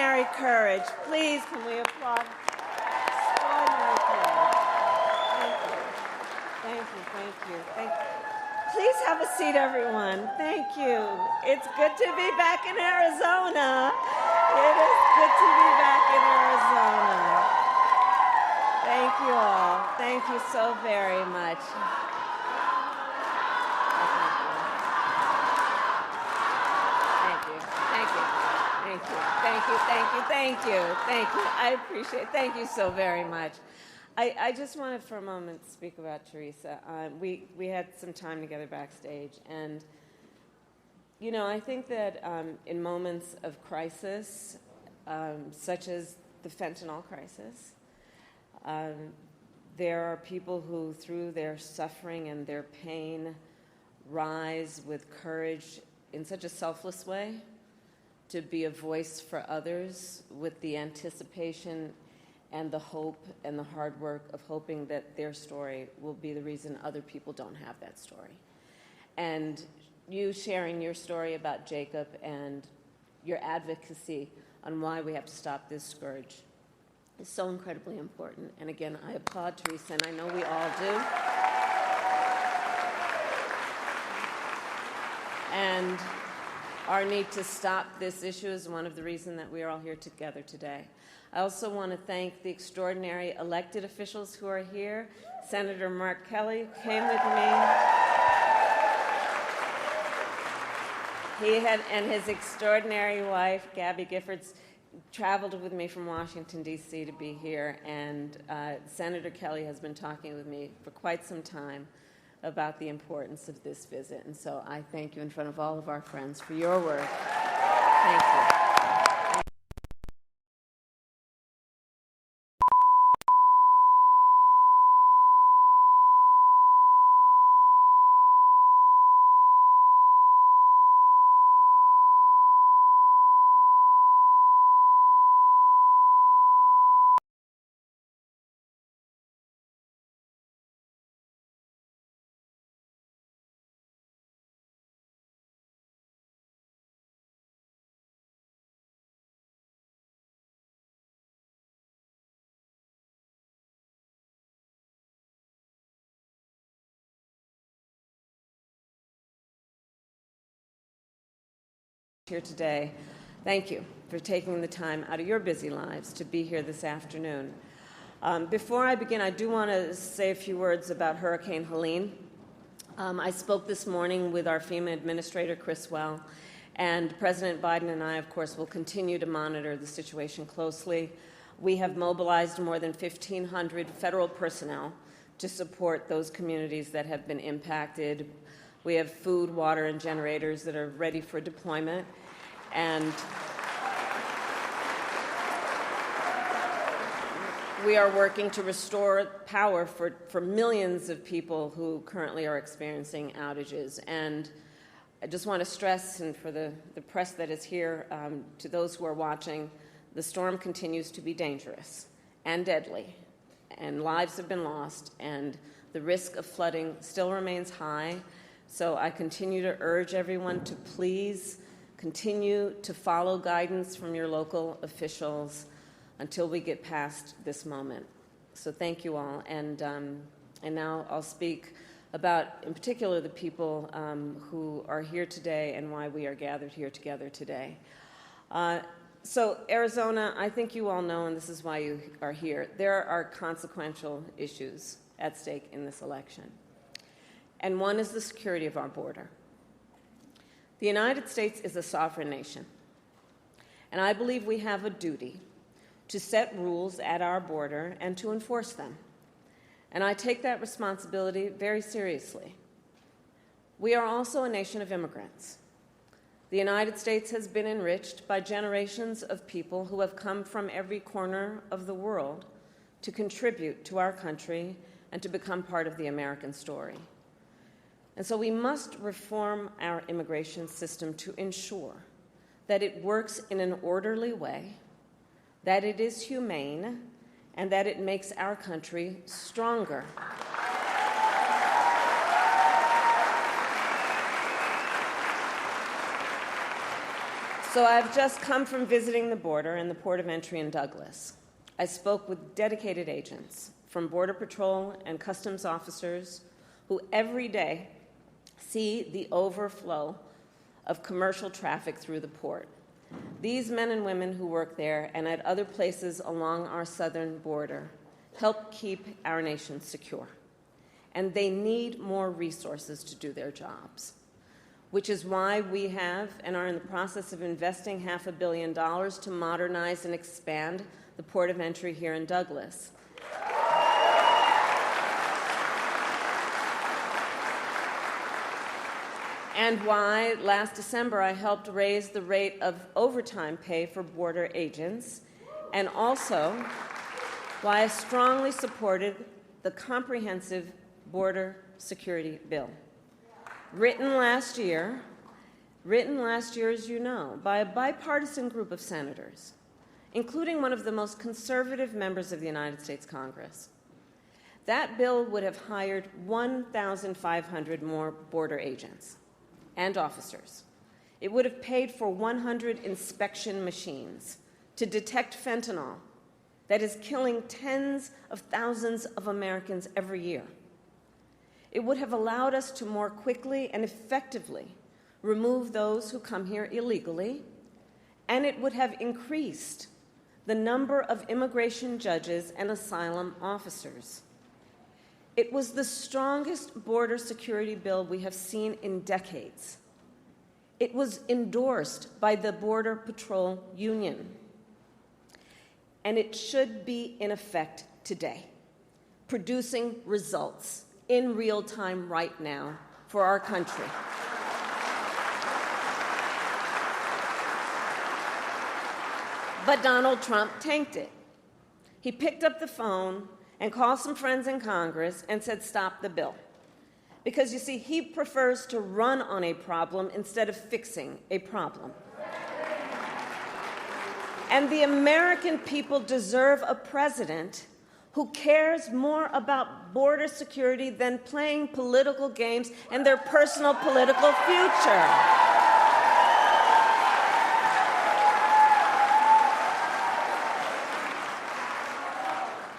extraordinary courage. Please, can we applaud? Extraordinary courage. Thank you, thank you, thank you. Please have a seat, everyone. Thank you. It's good to be back in Arizona. It is good to be back in Arizona. Thank you all. Thank you so very much. Thank you. I appreciate it. Thank you so very much. I just wanted for a moment to speak about Teresa. We had some time together backstage, and you know, I think that in moments of crisis, such as the fentanyl crisis, there are people who, through their suffering and their pain, rise with courage in such a selfless way to be a voice for others with the anticipation and the hope and the hard work of hoping that their story will be the reason other people don't have that story. And you sharing your story about Jacob and your advocacy on why we have to stop this scourge is so incredibly important. And again, I applaud Teresa, and I know we all do. And our need to stop this issue is one of the reasons that we are all here together today. I also want to thank the extraordinary elected officials who are here. Senator Mark Kelly came with me. He and his extraordinary wife, Gabby Giffords, traveled with me from Washington, D.C. to be here, and Senator Kelly has been talking with me for quite some time about the importance of this visit. And so I thank you in front of all of our friends for your work. Thank you. Here today. Thank you for taking the time out of your busy lives to be here this afternoon. Before I begin, I do want to say a few words about Hurricane Helene. I spoke this morning with our FEMA administrator, Chris Well, and President Biden and I, of course, will continue to monitor the situation closely. We have mobilized more than 1,500 federal personnel to support those communities that have been impacted. We have food, water, and generators that are ready for deployment. And we are working to restore power for millions of people who currently are experiencing outages. And I just want to stress, and for the press that is here, to those who are watching, the storm continues to be dangerous and deadly, and lives have been lost, and the risk of flooding still remains high. So I continue to urge everyone to please continue to follow guidance from your local officials until we get past this moment. So thank you all. And now I'll speak about, in particular, the people who are here today and why we are gathered here together today. So Arizona, I think you all know, and this is why you are here, there are consequential issues at stake in this election. And one is the security of our border. The United States is a sovereign nation, and I believe we have a duty to set rules at our border and to enforce them. And I take that responsibility very seriously. We are also a nation of immigrants. The United States has been enriched by generations of people who have come from every corner of the world to contribute to our country and to become part of the American story. And so we must reform our immigration system to ensure that it works in an orderly way, that it is humane, and that it makes our country stronger. So I've just come from visiting the border and the port of entry in Douglas. I spoke with dedicated agents from Border Patrol and Customs officers who every day see the overflow of commercial traffic through the port. These men and women who work there and at other places along our southern border help keep our nation secure. And they need more resources to do their jobs, which is why we have and are in the process of investing $500 million to modernize and expand the port of entry here in Douglas. And why last December I helped raise the rate of overtime pay for border agents, and also why I strongly supported the comprehensive border security bill. Written last year, as you know, by a bipartisan group of senators, including one of the most conservative members of the United States Congress. That bill would have hired 1,500 more border agents and officers. It would have paid for 100 inspection machines to detect fentanyl that is killing tens of thousands of Americans every year. It would have allowed us to more quickly and effectively remove those who come here illegally, and it would have increased the number of immigration judges and asylum officers. It was the strongest border security bill we have seen in decades. It was endorsed by the Border Patrol Union, and it should be in effect today, producing results in real time right now for our country. But Donald Trump tanked it. He picked up the phone and called some friends in Congress and said, stop the bill. Because, you see, he prefers to run on a problem instead of fixing a problem. And the American people deserve a president who cares more about border security than playing political games and their personal political future.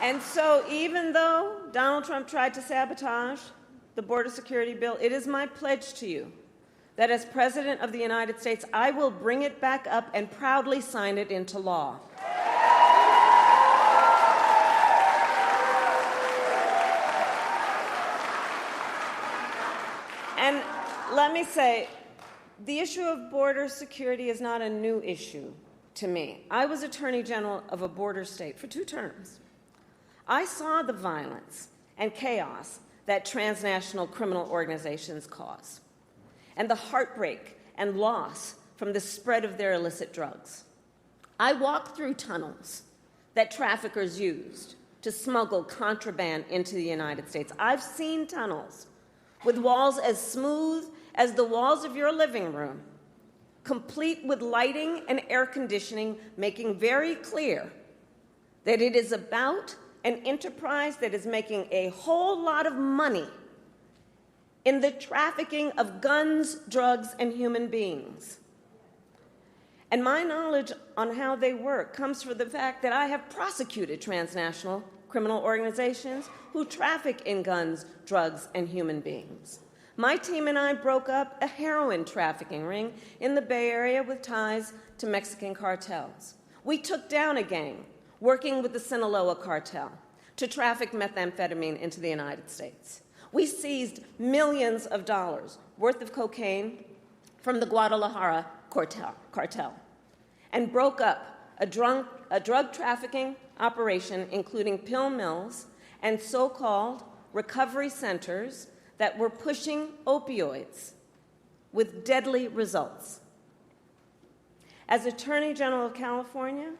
And so even though Donald Trump tried to sabotage the border security bill, it is my pledge to you that as President of the United States, I will bring it back up and proudly sign it into law. And let me say, the issue of border security is not a new issue to me. I was Attorney General of a border state for 2 terms. I saw the violence and chaos that transnational criminal organizations cause, and the heartbreak and loss from the spread of their illicit drugs. I walked through tunnels that traffickers used to smuggle contraband into the United States. I've seen tunnels with walls as smooth as the walls of your living room, complete with lighting and air conditioning, making very clear that it is about an enterprise that is making a whole lot of money in the trafficking of guns, drugs, and human beings. And my knowledge on how they work comes from the fact that I have prosecuted transnational criminal organizations who traffic in guns, drugs, and human beings. My team and I broke up a heroin trafficking ring in the Bay Area with ties to Mexican cartels. We took down a gang working with the Sinaloa cartel to traffic methamphetamine into the United States. We seized millions of dollars worth of cocaine from the Guadalajara cartel and broke up a drug trafficking operation including pill mills and so-called recovery centers that were pushing opioids with deadly results. As Attorney General of California,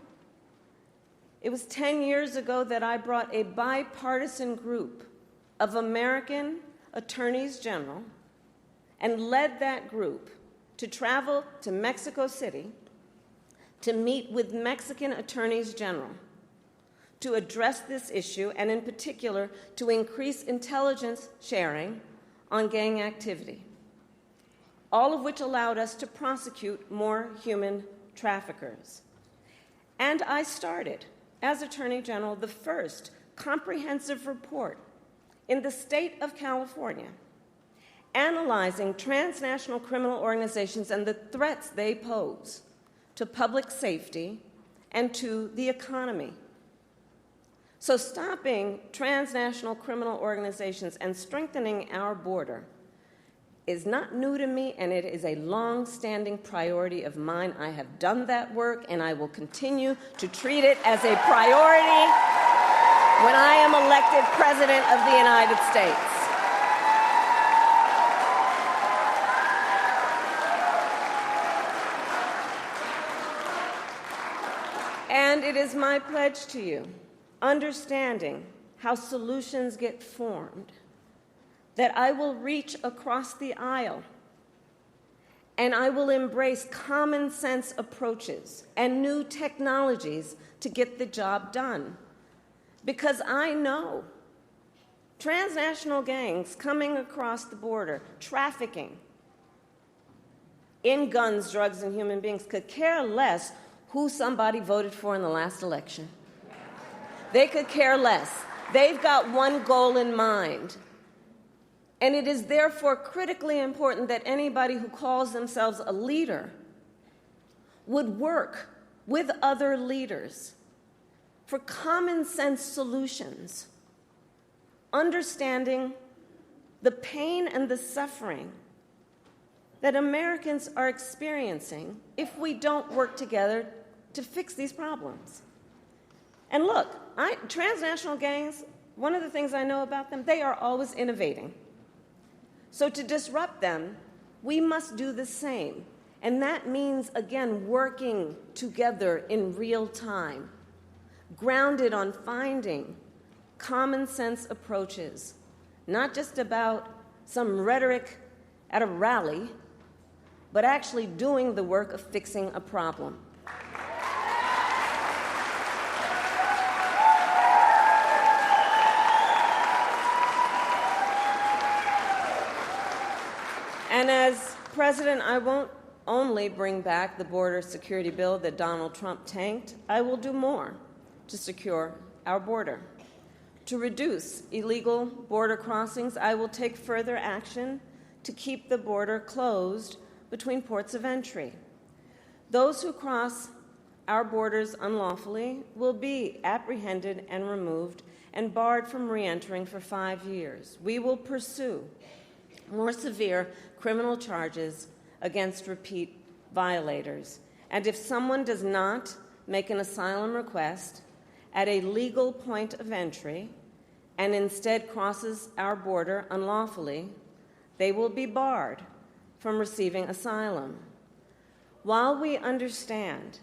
it was 10 years ago that I brought a bipartisan group of American attorneys general and led that group to travel to Mexico City to meet with Mexican attorneys general to address this issue, and in particular, to increase intelligence sharing on gang activity, all of which allowed us to prosecute more human traffickers. And I started, as Attorney General, the first comprehensive report in the state of California analyzing transnational criminal organizations and the threats they pose to public safety and to the economy. So stopping transnational criminal organizations and strengthening our border is not new to me, and it is a long-standing priority of mine. I have done that work, and I will continue to treat it as a priority when I am elected President of the United States. And it is my pledge to you, understanding how solutions get formed, that I will reach across the aisle and I will embrace common sense approaches and new technologies to get the job done. Because I know transnational gangs coming across the border, trafficking in guns, drugs, and human beings could care less who somebody voted for in the last election. They could care less. They've got one goal in mind. And it is therefore critically important that anybody who calls themselves a leader would work with other leaders for common sense solutions, understanding the pain and the suffering that Americans are experiencing if we don't work together to fix these problems. And look, transnational gangs, one of the things I know about them, they are always innovating. So to disrupt them, we must do the same. And that means, again, working together in real time, grounded on finding common sense approaches, not just about some rhetoric at a rally, but actually doing the work of fixing a problem. And as president, I won't only bring back the border security bill that Donald Trump tanked, I will do more to secure our border. To reduce illegal border crossings, I will take further action to keep the border closed between ports of entry. Those who cross our borders unlawfully will be apprehended and removed and barred from re-entering for 5 years. We will pursue more severe criminal charges against repeat violators. And if someone does not make an asylum request at a legal point of entry and instead crosses our border unlawfully, they will be barred from receiving asylum. While we understand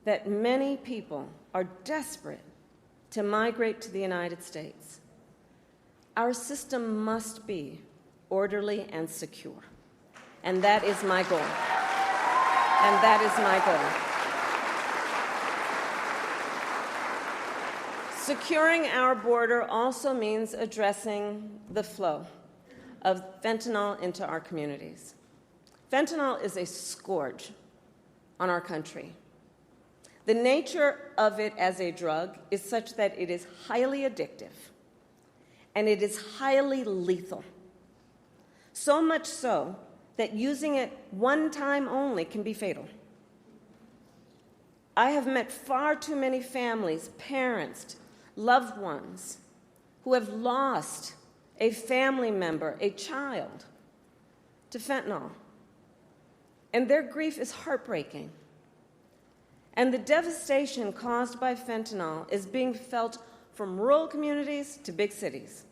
that many people are desperate to migrate to the United States, our system must be orderly and secure. And that is my goal. And that is my goal. Securing our border also means addressing the flow of fentanyl into our communities. Fentanyl is a scourge on our country. The nature of it as a drug is such that it is highly addictive and it is highly lethal. So much so that using it one time only can be fatal. I have met far too many families, parents, loved ones who have lost a family member, a child, to fentanyl. And their grief is heartbreaking. And the devastation caused by fentanyl is being felt from rural communities to big cities.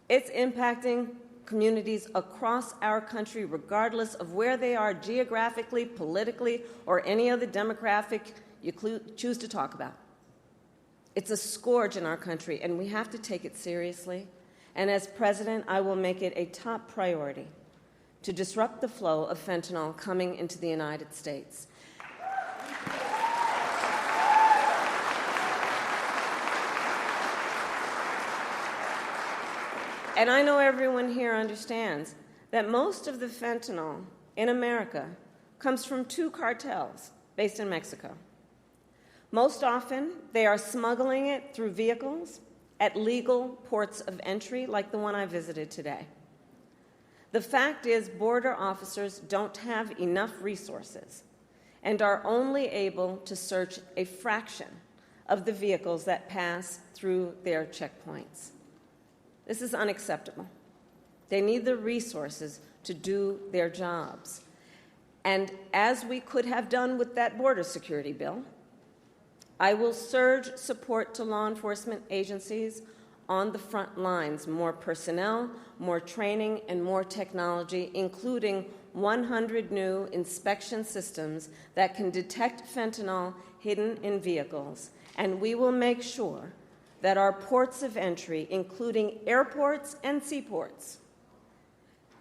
It's impacting communities across our country, regardless of where they are geographically, politically, or any other demographic you choose to talk about. It's a scourge in our country, and we have to take it seriously. And as president, I will make it a top priority to disrupt the flow of fentanyl coming into the United States. And I know everyone here understands that most of the fentanyl in America comes from two cartels based in Mexico. Most often, they are smuggling it through vehicles at legal ports of entry, like the one I visited today. The fact is, border officers don't have enough resources and are only able to search a fraction of the vehicles that pass through their checkpoints. This is unacceptable. They need the resources to do their jobs. And as we could have done with that border security bill, I will surge support to law enforcement agencies on the front lines, more personnel, more training, and more technology, including 100 new inspection systems that can detect fentanyl hidden in vehicles. And we will make sure that our ports of entry, including airports and seaports,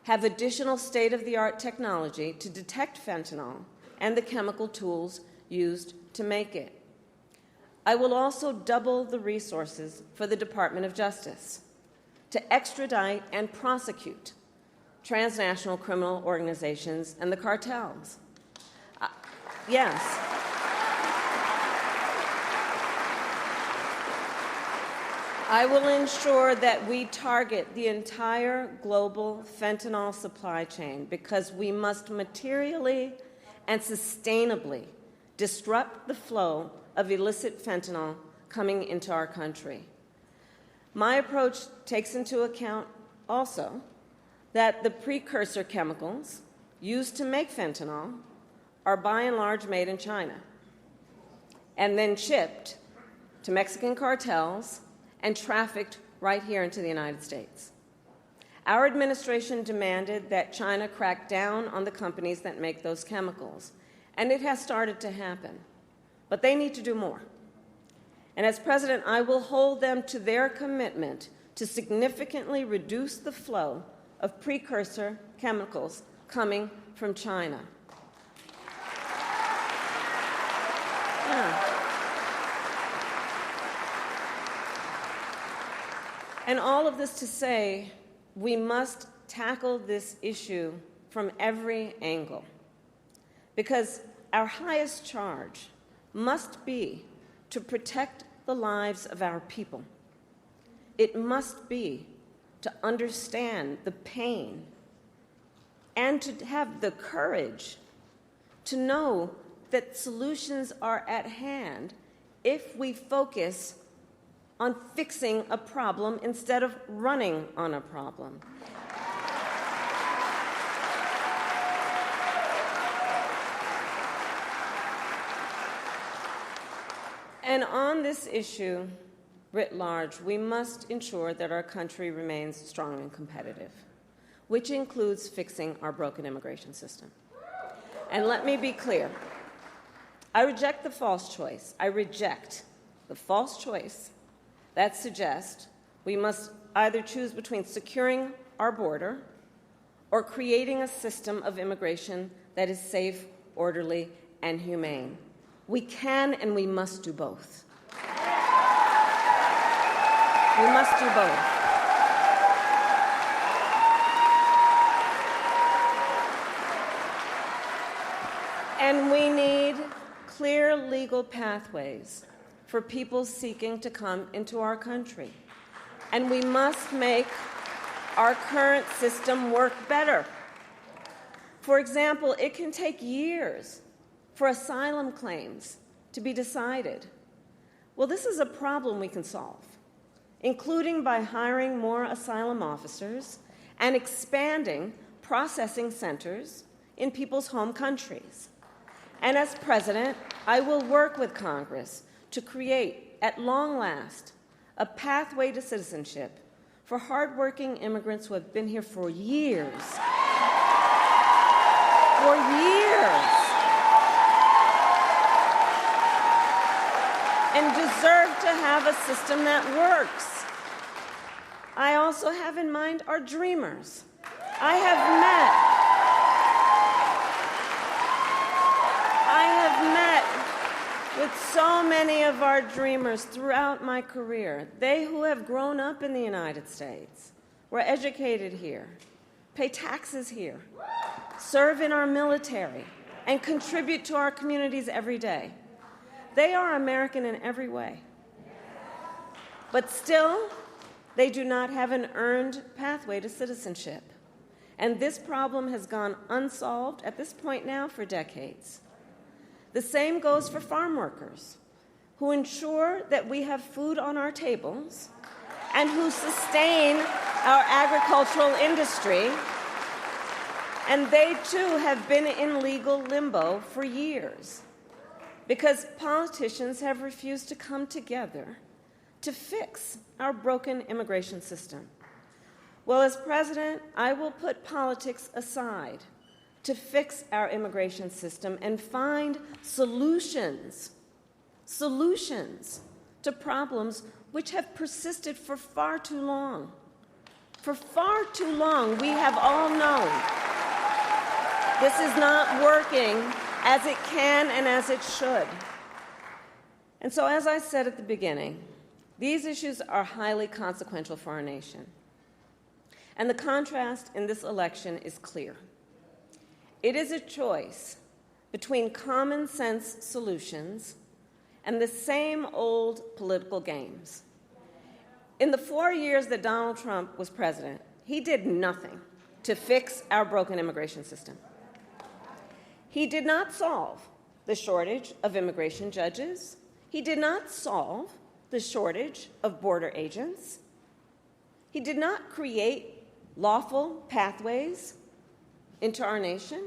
have additional state-of-the-art technology to detect fentanyl and the chemical tools used to make it. I will also double the resources for the Department of Justice to extradite and prosecute transnational criminal organizations and the cartels. Yes. I will ensure that we target the entire global fentanyl supply chain because we must materially and sustainably disrupt the flow of illicit fentanyl coming into our country. My approach takes into account also that the precursor chemicals used to make fentanyl are by and large made in China and then shipped to Mexican cartels and trafficked right here into the United States. Our administration demanded that China crack down on the companies that make those chemicals, and it has started to happen. But they need to do more. And as president, I will hold them to their commitment to significantly reduce the flow of precursor chemicals coming from China. Yeah. And all of this to say, we must tackle this issue from every angle, because our highest charge must be to protect the lives of our people. It must be to understand the pain and to have the courage to know that solutions are at hand if we focus on fixing a problem instead of running on a problem. And on this issue, writ large, we must ensure that our country remains strong and competitive, which includes fixing our broken immigration system. And let me be clear. I reject the false choice. I reject the false choice that suggests we must either choose between securing our border or creating a system of immigration that is safe, orderly, and humane. We can and we must do both. We must do both. And we need clear legal pathways for people seeking to come into our country. And we must make our current system work better. For example, it can take years for asylum claims to be decided. Well, this is a problem we can solve, including by hiring more asylum officers and expanding processing centers in people's home countries. And as president, I will work with Congress to create, at long last, a pathway to citizenship for hardworking immigrants who have been here for years. For years. And deserve to have a system that works. I also have in mind our dreamers. I have met with so many of our dreamers throughout my career. They who have grown up in the United States, were educated here, pay taxes here, serve in our military, and contribute to our communities every day. They are American in every way. But still, they do not have an earned pathway to citizenship. And this problem has gone unsolved at this point now for decades. The same goes for farm workers, who ensure that we have food on our tables and who sustain our agricultural industry. And they, too, have been in legal limbo for years because politicians have refused to come together to fix our broken immigration system. Well, as president, I will put politics aside to fix our immigration system and find solutions to problems which have persisted for far too long. For far too long, we have all known this is not working as it can and as it should. And so, as I said at the beginning, these issues are highly consequential for our nation. And the contrast in this election is clear. It is a choice between common sense solutions and the same old political games. In the 4 years that Donald Trump was president, he did nothing to fix our broken immigration system. He did not solve the shortage of immigration judges. He did not solve the shortage of border agents. He did not create lawful pathways into our nation.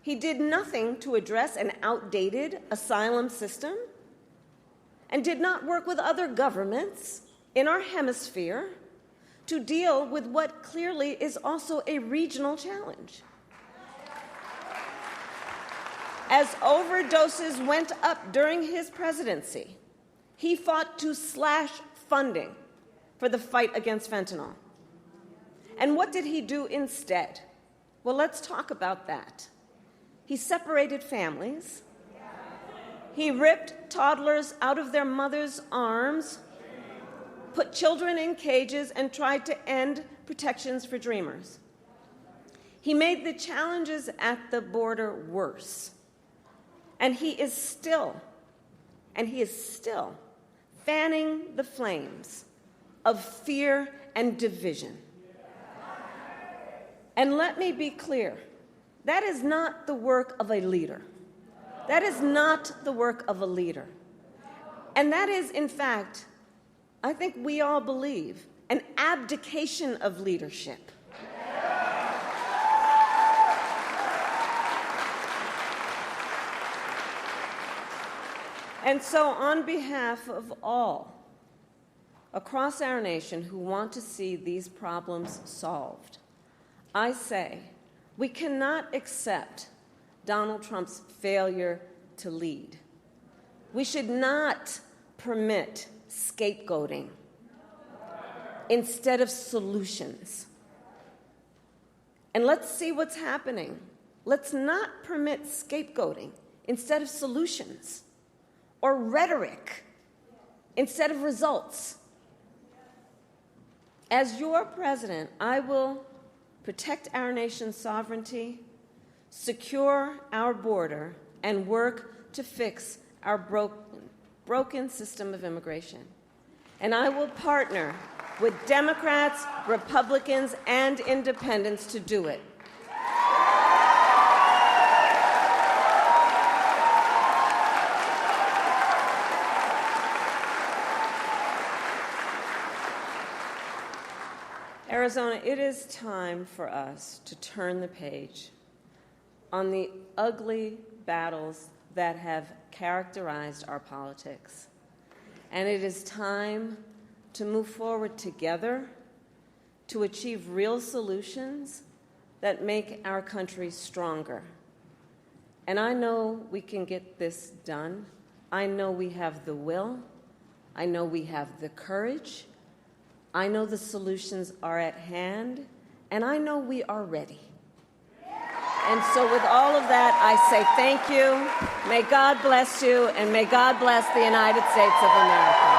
He did nothing to address an outdated asylum system and did not work with other governments in our hemisphere to deal with what clearly is also a regional challenge. As overdoses went up during his presidency, he fought to slash funding for the fight against fentanyl. And what did he do instead? Well, let's talk about that. He separated families. He ripped toddlers out of their mother's arms, put children in cages, and tried to end protections for dreamers. He made the challenges at the border worse. And he is still fanning the flames of fear and division. And let me be clear, that is not the work of a leader. That is not the work of a leader. And that is, in fact, I think we all believe, an abdication of leadership. And so, on behalf of all across our nation who want to see these problems solved, I say we cannot accept Donald Trump's failure to lead. We should not permit scapegoating instead of solutions. And let's see what's happening. Let's not permit scapegoating instead of solutions, or rhetoric instead of results. As your president, I will protect our nation's sovereignty, secure our border, and work to fix our broken system of immigration. And I will partner with Democrats, Republicans, and independents to do it. Arizona, it is time for us to turn the page on the ugly battles that have characterized our politics. And it is time to move forward together to achieve real solutions that make our country stronger. And I know we can get this done. I know we have the will. I know we have the courage. I know the solutions are at hand, and I know we are ready. And so with all of that, I say thank you. May God bless you, and may God bless the United States of America.